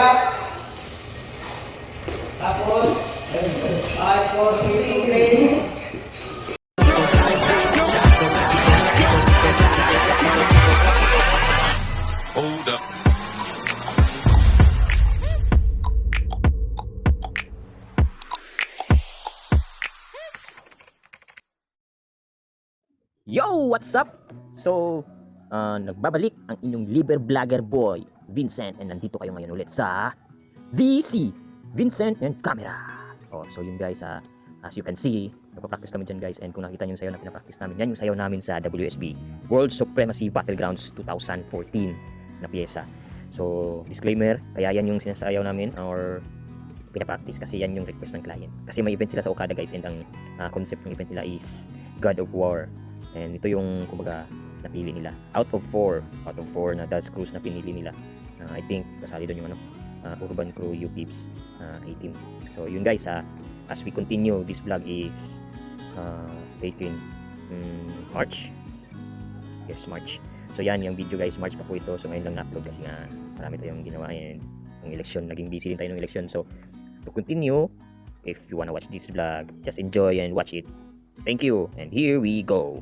tulak. Tapos, 5, 4, 3, 2, play. Hold up. Yo! What's up? So, nagbabalik ang inyong liber vlogger boy, Vincent. And nandito kayo ngayon ulit sa VC, Vincent and Camera. Oh, so yun guys, as you can see, nagpa-practice kami dyan guys. And kung nakita nyo yung sayo na pinapractice namin, yan yung sayo namin sa WSB, World Supremacy Battlegrounds 2014 na pyesa. So, disclaimer, kaya yan yung sinasayaw namin or pinapractice kasi yan yung request ng client. Kasi may event sila sa Okada guys and ang concept ng event nila is God of War. And ito yung kumbaga napili nila. Out of 4 na Dutch crews na pinili nila. I think kasali doon yung Urban Crew UPIPS 18. So yun guys, as we continue, this vlog is taken March. Yes, March. So yan yung video guys, March pa po ito. So ngayon lang na-upload kasi nga marami tayong ginawa and yung election, naging busy din tayo ng election. So to continue, if you wanna watch this vlog, just enjoy and watch it. Thank you, and here we go.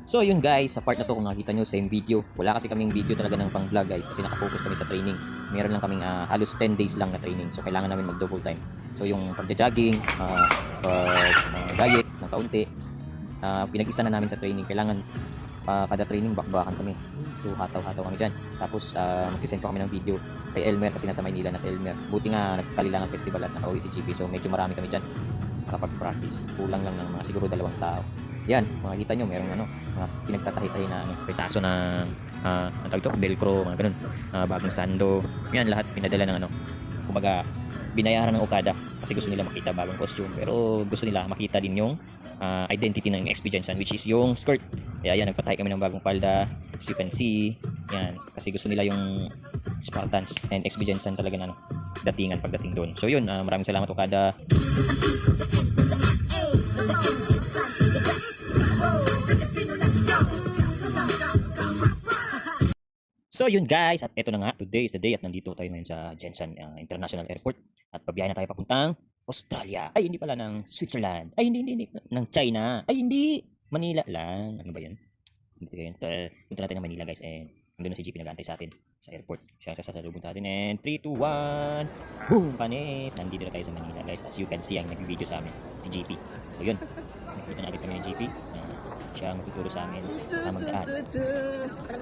So yun guys, sa part na to kung nakita nyo, same video. Wala kasi kaming video talaga ng pang vlog guys kasi nakafocus kami sa training. Meron lang kaming halos 10 days lang na training. So kailangan namin mag double time. So yung pagja-jogging, diet ng kaunti, pinag-isa na namin sa training. Kailangan kada training bakbakan kami. So hataw-hataw kami dyan. Tapos magsisend pa kami ng video kay Elmer kasi nasa Maynila na si Elmer. Buti nga nagkalilangan festival at nakauwi si GP. So medyo marami kami dyan nakapag-practice. Kulang lang ng mga siguro 2 tao. Yan, makikita nyo, merong mga pinagtatahi-tahi na pitaso na ang tawag ito, velcro, mga ganun, bagong sando. Yan, lahat pinadala ng kumbaga, binayaran ng Okada kasi gusto nila makita bagong costume. Pero gusto nila makita din yung identity ng XP Jensen, which is yung skirt. Kaya yan, nagpatahi kami ng bagong palda. As you can see, yan, kasi gusto nila yung Spartans and XP Jensen talaga na datingan pagdating doon. So yun, maraming salamat Okada. So yun guys, at eto na nga, today is the day at nandito tayo ngayon sa Jensen International Airport at pabiyahe na tayo papuntang Australia. Ay hindi pala, ng Switzerland. Ay hindi, ng China. Ay hindi, Manila lang. Ano ba yun? Punta natin ng Manila guys and nandun na si GP nag-aantay sa atin sa airport. Siya sasalubong natin and 3, 2, 1 boom! Panis! Nandito na tayo sa Manila guys. As you can see, ang nag-video sa amin, si GP. So yun, nakita na agad kami ng GP. Siya ang matuturo sa amin sa tamang daan.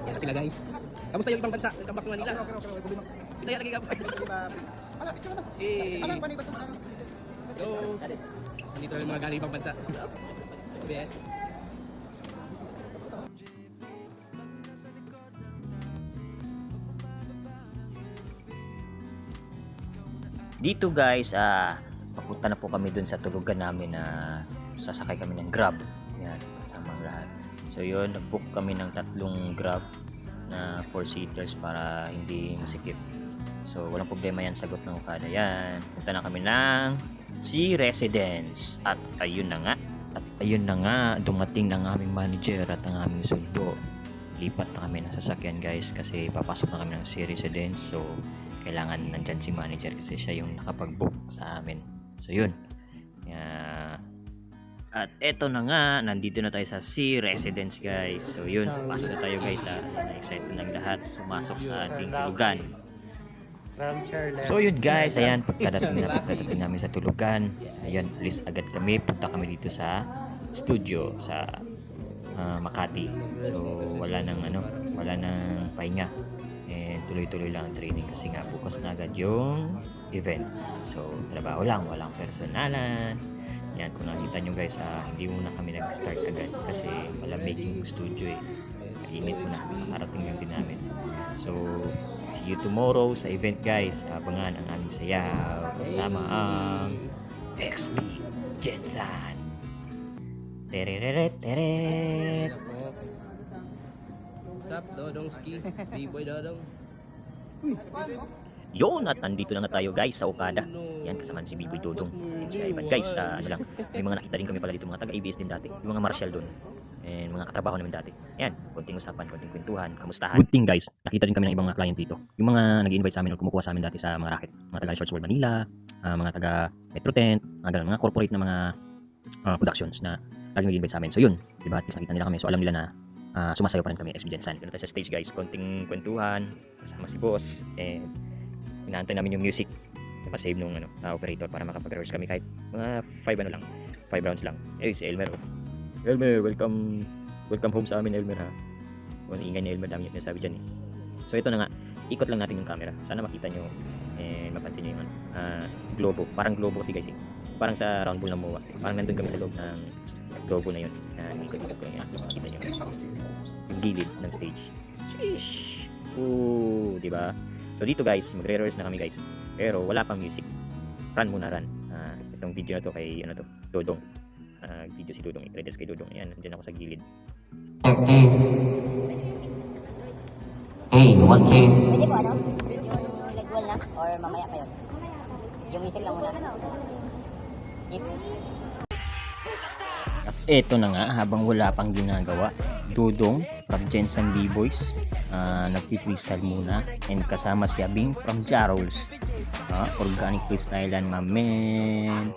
Yan sila guys. Kamusta yung ibang bansa? Welcome back to Manila. Bisaya lagi ka. So, nandito yung mga galing ibang bansa. Bet. Dito guys, papunta na po kami dun sa tulugan namin na sasakay kami ng Grab. Yan, kasama lahat. So yun, nag-book kami ng 3 Grab na 4-seaters para hindi masikip. So walang problema yan, sagot ng Okada yan. Punta na kami ng Sea Residence. At ayun na nga, dumating ng aming manager at ang aming sulbo. Lipat na kami ng sasakyan guys kasi papasok na kami ng Sea Residence. So kailangan nandyan si manager kasi siya yung nakapag-book sa amin. So yun. At eto na nga, nandito na tayo sa Sea Residence guys. So yun, pasok na tayo guys. Excited ng lahat pumasok sa ating tulugan. So yun guys, ayan, pagkadating namin sa tulugan, ayan, alis agad kami, punta kami dito sa studio sa Makati. So wala nang pahinga. And tuloy-tuloy lang ang training kasi nga bukas na agad yung event. So trabaho lang, walang personalan. Yan, kung nakita nyo guys, hindi muna kami nag-start agad kasi malamig yung studio eh. Init muna, nakarating lang din namin. So, see you tomorrow sa event guys. Abangan ang aming sayaw kasama ang XP Jensen. Tereret. What's up, Dodong Ski? B-boy Dodong. Yun, at nandito na nga tayo guys sa Okada. Yan, kasama si Biboy Dodong and si Ivan. Guys, ano lang, may mga nakita rin kami pala dito, mga taga-ABS din dati. Yung mga marshal doon. And mga katrabaho namin dati. Yan, konting usapan, konting kwentuhan, kamustahan. Good thing guys, nakita rin kami ng ibang mga client dito. Yung mga nag-invite sa amin o kumukuha sa amin dati sa mga racket. Mga taga Shorts World Manila, mga taga Metro Tent, mga ganun, mga corporate na mga productions na lagi nag-invite sa amin. So yun, diba, at least nakita nila kami. So alam nila na sumasayaw pa rin kami, SB Jensen. Ganun tayo sa stage guys, konting kwentuhan, kasama si boss, and inaantay namin yung music na save nung operator para makapag-rehearse kami kahit mga 5 rounds lang. Eh, si Elmer, oh. Elmer, welcome home sa amin, Elmer, ha. Ang ingay ni Elmer, dami yung sinasabi dyan, eh. So ito na nga, ikot lang natin yung camera. Sana makita nyo and mapansin nyo yung globo. Parang globo kasi guys, eh. Parang sa round ball ng MOA. Parang nandun kami sa loob ng globo na yun. Ikot-ikot ko yung makita nyo. Yung gilid ng stage. Sheesh! Ooh, diba? So dito guys, magre-rehearse na kami guys. Pero wala pang music. Run muna, run. Itong video na to kay Dodong. Video si Dodong, i-credits kay Dodong. Ayan, nandiyan ako sa gilid. Okay. Hey, one, two. Pwede po yung nag-wall na or mamaya kayo? Yung music lang muna. If At eto na nga, habang wala pang ginagawa, Dodong from Jensen B-Boys, nagpi-freestyle muna, and kasama si Abing from Jarrolls. Organic freestylean, my man.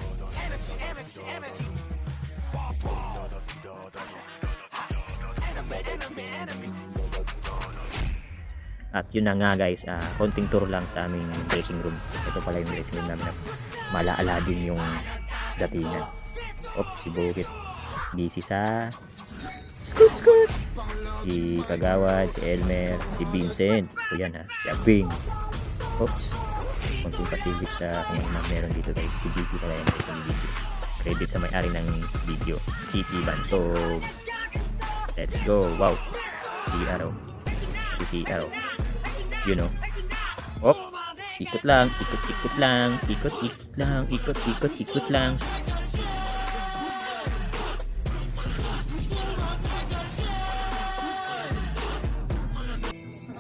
At yun na nga guys, konting tour lang sa aming dressing room. Ito pala yung dressing room namin. Malaala din yung datingan. Si Bukit. Busy sa Scoot! Si Kagawad, si Elmer, si Vincent. O yan ha, si Abing. Konting pasilip sa kung ano meron dito guys. Si GT pala yan sa video. Credit sa may-ari ng video. GT Bantog. Let's go. Wow. Si Arrow. Si Arrow. You know. Ikot lang. Ikot lang.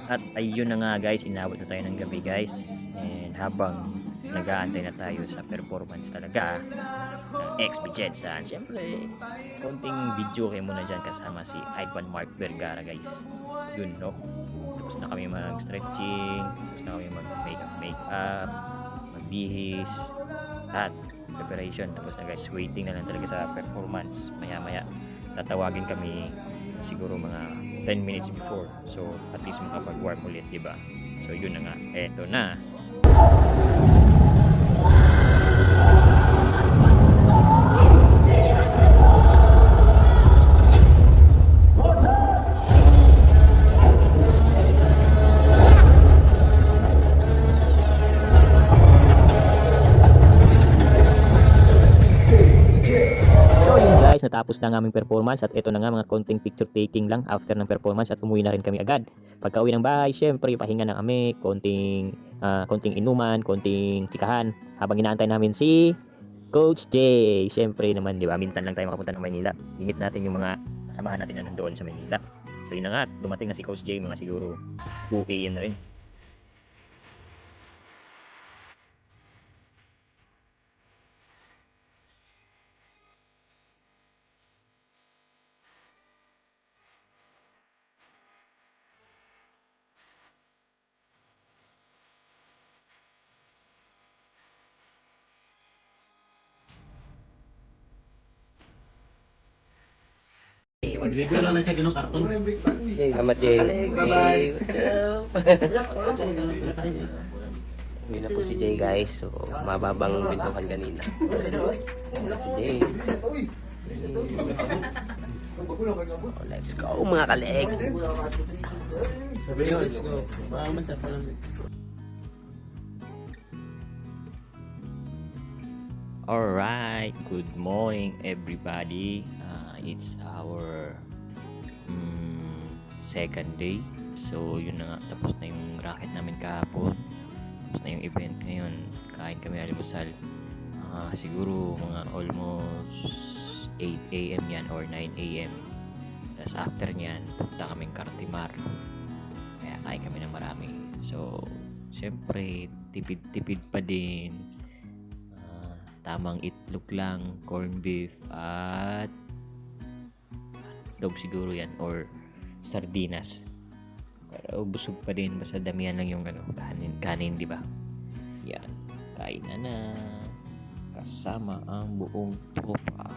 At ayun na nga guys, inabot na tayo ng gabi guys. And habang nag-aantay na tayo sa performance talaga ng XB Jensen, syempre konting video kayo muna dyan kasama si Ivan Mark Vergara guys. Yun no. Tapos na kami mag-stretching, tapos na kami mag-makeup, magbihis, at preparation. Tapos na guys, waiting na lang talaga sa performance. Maya tatawagin kami siguro mga 10 minutes before. So at least makapag-warm ulit, diba? So yun na nga, eto na. Natapos na ang aming performance at ito na nga mga konting picture taking lang after ng performance at umuwi na rin kami agad. Pagka uwi ng bahay, syempre pahinga na kami, konting inuman, konting tikahan habang inaantay namin si Coach J. Syempre naman, di ba, minsan lang tayo makapunta ng Maynila. Ingit natin yung mga kasamahan natin na nandoon sa Maynila. So yun na nga, dumating na si Coach J, mga siguro 2 AM na rin. Selamat Jay. What's up? Uwi na po si Jay guys. So, mababang bintukan kanina. Si Jay. Oh, let's go mga kaleg. Let's go. Alright, good morning everybody. It's our second day. So yun na nga, tapos na yung racket namin kahapon. Tapos na yung event ngayon. Kain kami almusal. Siguro mga almost 8 AM yan or 9 AM. Tapos after nyan, punta kaming Cartimar. Kaya kain kami ng marami. So Siyempre, tipid-tipid pa din. Tamang itlog lang, corned beef, at dog siguro yan, or sardinas. Pero busog pa din, basta damihan lang yung kanin, di ba? Yan, kain na kasama ang buong tropa.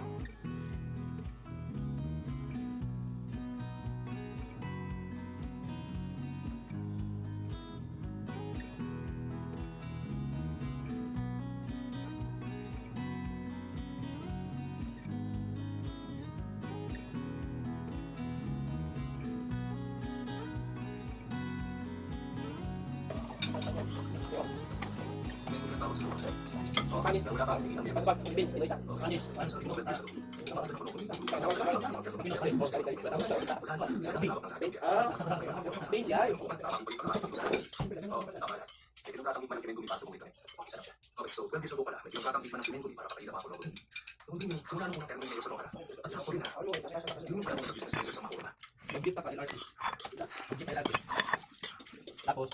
Tapos,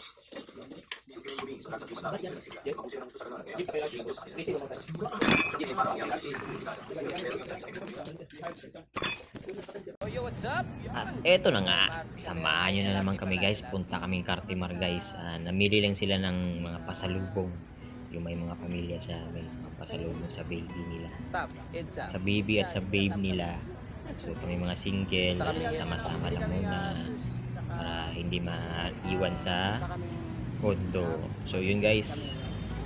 At eto na nga, samahan nyo na naman kami guys. Punta kaming Cartimar guys. Namili lang sila ng mga pasalubong. Yung may mga pamilya sa may pasalubong sa baby nila. Sa baby at sa babe nila. So kami mga single, sama-sama lang muna para hindi maiwan sa kondo. So yun guys,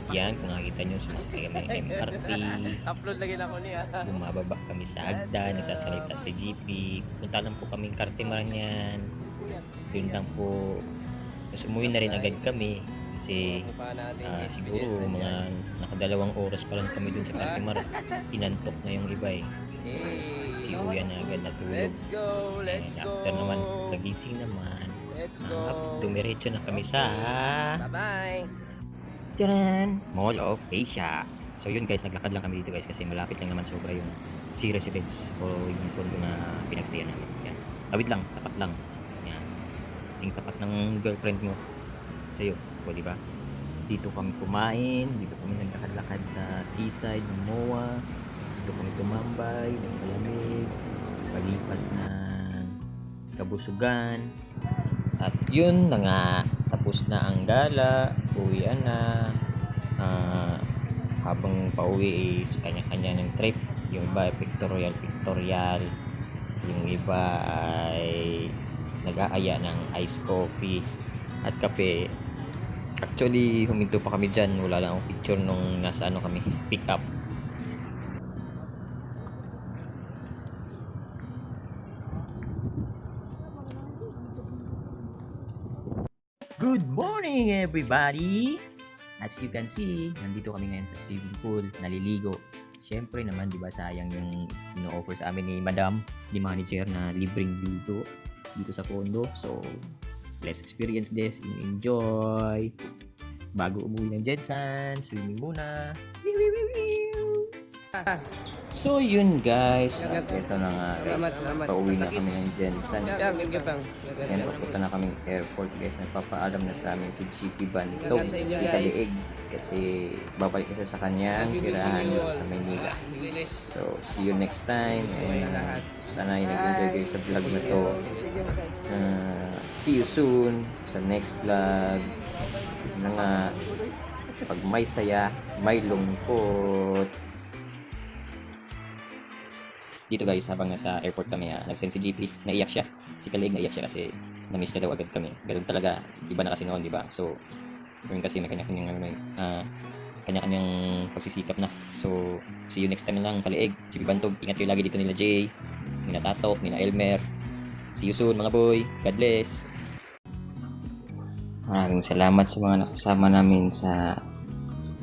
yan kung nakikita nyo, sumakay kami ng MRT. upload lagi na ako niya. Bumababa kami sa Agda, nagsasalita sa GP. Punta lang po kaming Cartimar niyan. Yun lang po. Tapos umuwi na rin agad kami kasi siguro mga nakadalawang oras pa lang kami dun sa Cartimar. Inantok na yung iba eh. Si Kuya na agad natulog. Let's go. After naman, nagising naman. Dumiretso na kami sa Bye-bye. Taran! Mall of Asia. So yun guys, naglakad lang kami dito guys kasi malapit lang naman sobra yung Sea Residence o yung condo na pinagstayan namin. Yan. Tawid lang, tapat lang. Yan. Sing tapat ng girlfriend mo sa'yo. O diba? Dito kami kumain, dito kami naglakad-lakad sa seaside ng MOA. Dito kami tumambay, ng malamig, palipas ng kabusugan. At yun na nga, tapos na ang gala, uwian na. Habang pauwi is kanya-kanya ng trip. Yung iba ay pictorial. Yung iba ay nag-aaya ng iced coffee at kape. Actually, huminto pa kami dyan. Wala lang akong picture nung nasa kami, pick up. Good morning everybody! As you can see, nandito kami ngayon sa swimming pool, naliligo. Siyempre naman, di ba sayang yung ino-offer sa amin ni Madam, ni Manager na libreng dito sa condo. So, let's experience this and enjoy. Bago umuwi ng Jensen, swimming muna. So yun guys, ito na nga guys. Pauwi na kami ng Jensen. Yan, papunta na kaming airport guys. Nagpapaalam na sa amin si GP Bantog, si Kaliig. Kasi babalik kasi sa kanyang tirahan sa Maynila. So, see you next time. And sana nag-enjoy kayo sa vlog na to. See you soon sa next vlog. Na nga, pag may saya, may lungkot. Dito guys, habang nasa airport kami, nag-send si GP, naiyak siya. Si Kaliig naiyak siya kasi na-miss niya daw agad kami. Ganun talaga, iba na kasi noon, di ba? So, yun kasi may kanya-kanyang kanya-kanyang pagsisikap na. So, see you next time lang, Kaliig, GP Bantog. Ingat kayo lagi dito nila Jay, nila Tatok, nila Elmer. See you soon mga boy. God bless. Maraming salamat sa mga nakasama namin sa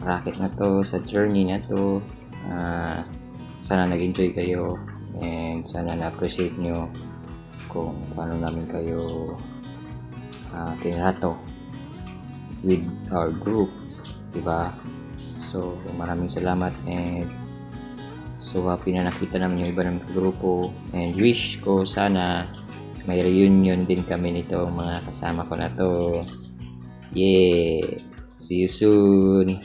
racket na to, sa journey na to. Sana nag-enjoy kayo and sana na-appreciate nyo kung paano namin kayo tinrato with our group, diba? So maraming salamat and so happy na nakita namin yung iba ng grupo and wish ko sana may reunion din kami nitong mga kasama ko na to. Yeah! See you soon.